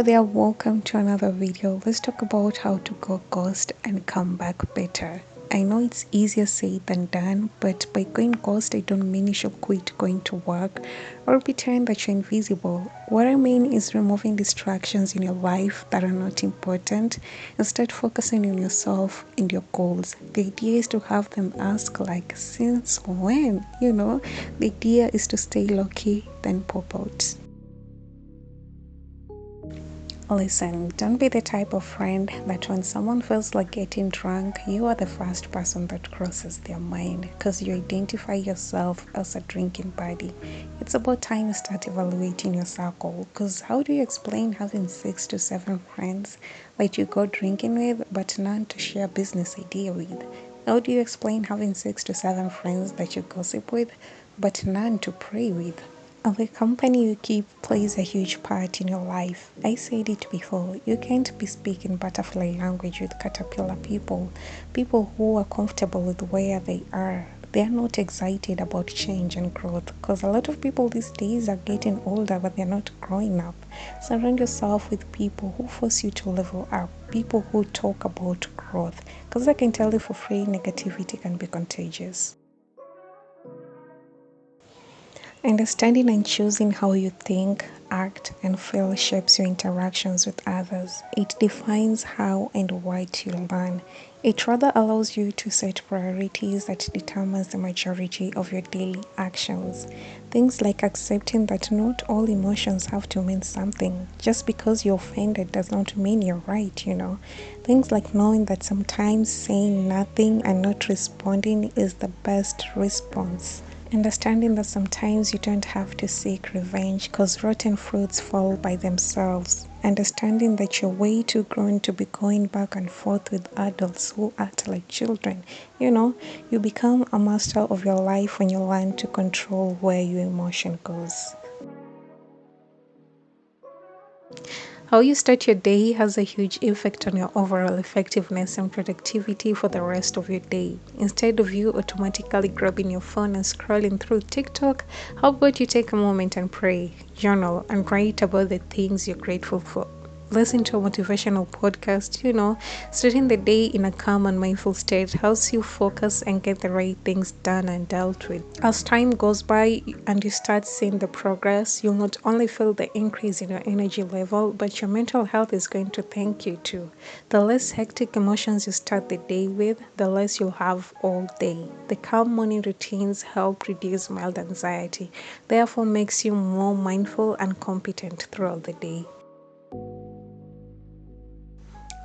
Hello there, welcome to another video. Let's talk about how to go ghost and come back better. I know it's easier said than done, but by going ghost, I don't mean you should quit going to work or pretend that you're invisible. What I mean is removing distractions in your life that are not important and start focusing on yourself and your goals. The idea is to have them ask, like, since when? The idea is to stay low key, then pop out. Listen, don't be the type of friend that when someone feels like getting drunk, you are the first person that crosses their mind because you identify yourself as a drinking buddy. It's about time you start evaluating your circle because how do you explain having 6 to 7 friends that you go drinking with but none to share business idea with? How do you explain having 6 to 7 friends that you gossip with but none to pray with? The company you keep plays a huge part in your life. I said it before, you can't be speaking butterfly language with caterpillar people who are comfortable with where they are. They are not excited about change and growth because a lot of people these days are getting older but they're not growing up. Surround yourself with people who force you to level up, people who talk about growth because I can tell you for free negativity can be contagious. Understanding and choosing how you think, act, and feel shapes your interactions with others. It defines how and what you learn. It rather allows you to set priorities that determines the majority of your daily actions. Things like accepting that not all emotions have to mean something. Just because you're offended does not mean you're right. Things like knowing that sometimes saying nothing and not responding is the best response. Understanding that sometimes you don't have to seek revenge because rotten fruits fall by themselves. Understanding that you're way too grown to be going back and forth with adults who act like children. You become a master of your life when you learn to control where your emotion goes. How you start your day has a huge effect on your overall effectiveness and productivity for the rest of your day. Instead of you automatically grabbing your phone and scrolling through TikTok, how about you take a moment and pray, journal, and write about the things you're grateful for? Listen to a motivational podcast. Starting the day in a calm and mindful state helps you focus and get the right things done and dealt with. As time goes by and you start seeing the progress, you'll not only feel the increase in your energy level, but your mental health is going to thank you too. The less hectic emotions you start the day with, the less you'll have all day. The calm morning routines help reduce mild anxiety, therefore makes you more mindful and competent throughout the day.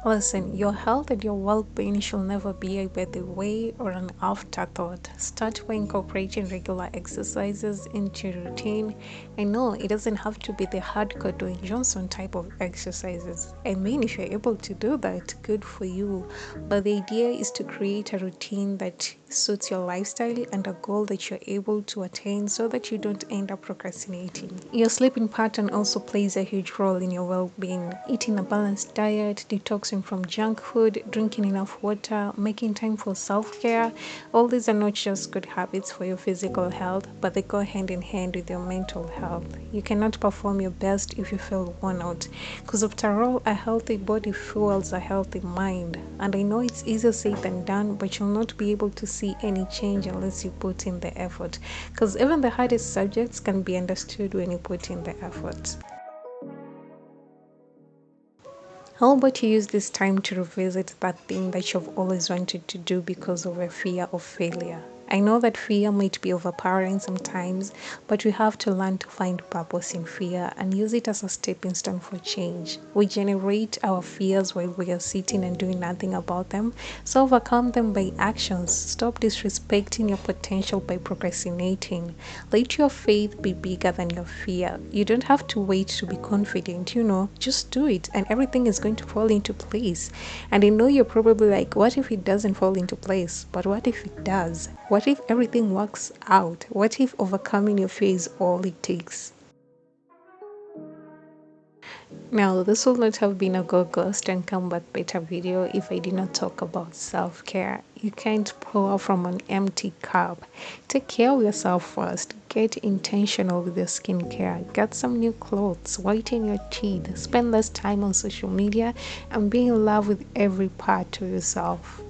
Listen, your health and your well-being should never be a by the way or an afterthought. Start by incorporating regular exercises into your routine. I know it doesn't have to be the hardcore Dwayne Johnson type of exercises. I mean, if you're able to do that, good for you. But the idea is to create a routine that suits your lifestyle and a goal that you're able to attain so that you don't end up procrastinating. Your sleeping pattern also plays a huge role in your well-being. Eating a balanced diet, detoxing from junk food, drinking enough water, making time for self-care, all these are not just good habits for your physical health, but they go hand in hand with your mental health. You cannot perform your best if you feel worn out, because after all, a healthy body fuels a healthy mind. And I know it's easier said than done, but you'll not be able to see any change unless you put in the effort, because even the hardest subjects can be understood when you put in the effort. How about you use this time to revisit that thing that you've always wanted to do because of a fear of failure? I know that fear might be overpowering sometimes, but we have to learn to find purpose in fear and use it as a stepping stone for change. We generate our fears while we are sitting and doing nothing about them, so overcome them by actions. Stop disrespecting your potential by procrastinating. Let your faith be bigger than your fear. You don't have to wait to be confident, just do it and everything is going to fall into place. And I know you're probably like, what if it doesn't fall into place? But what if it does? What if everything works out? What if overcoming your fear is all it takes? Now, this would not have been a Go Ghost and Come Back Better video if I did not talk about self care. You can't pour from an empty cup. Take care of yourself first. Get intentional with your skincare. Get some new clothes. Whiten your teeth. Spend less time on social media and be in love with every part of yourself.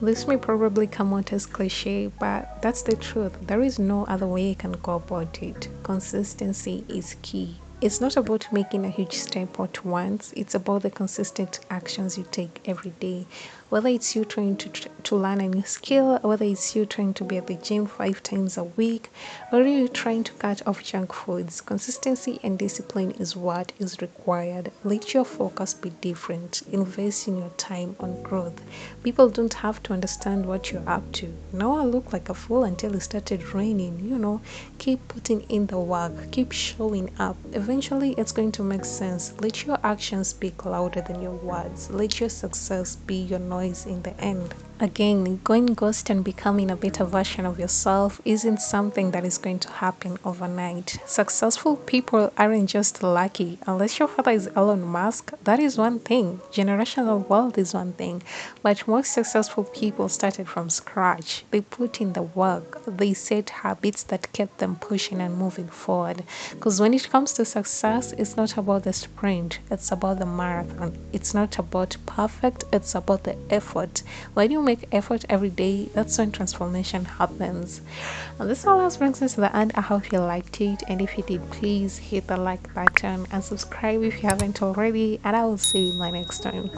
This may probably come out as cliche, but that's the truth. There is no other way you can go about it. Consistency is key. It's not about making a huge step at once, it's about the consistent actions you take every day. Whether it's you trying to learn a new skill, whether it's you trying to be at the gym 5 times a week, or you trying to cut off junk foods, consistency and discipline is what is required. Let your focus be different. Invest in your time on growth. People don't have to understand what you're up to. Now I look like a fool until it started raining. Keep putting in the work, keep showing up. Eventually, it's going to make sense. Let your actions speak louder than your words. Let your success be your noise in the end. Again, going ghost and becoming a better version of yourself isn't something that is going to happen overnight. Successful people aren't just lucky. Unless your father is Elon Musk, that is one thing. Generational wealth is one thing. But most successful people started from scratch. They put in the work. They set habits that kept them pushing and moving forward. Because when it comes to success, it's not about the sprint, it's about the marathon. It's not about perfect, it's about the effort. When you make effort every day, that's when transformation happens. And this all brings us to the end. I hope you liked it, and if you did, please hit the like button and subscribe if you haven't already, and I will see you in my next time.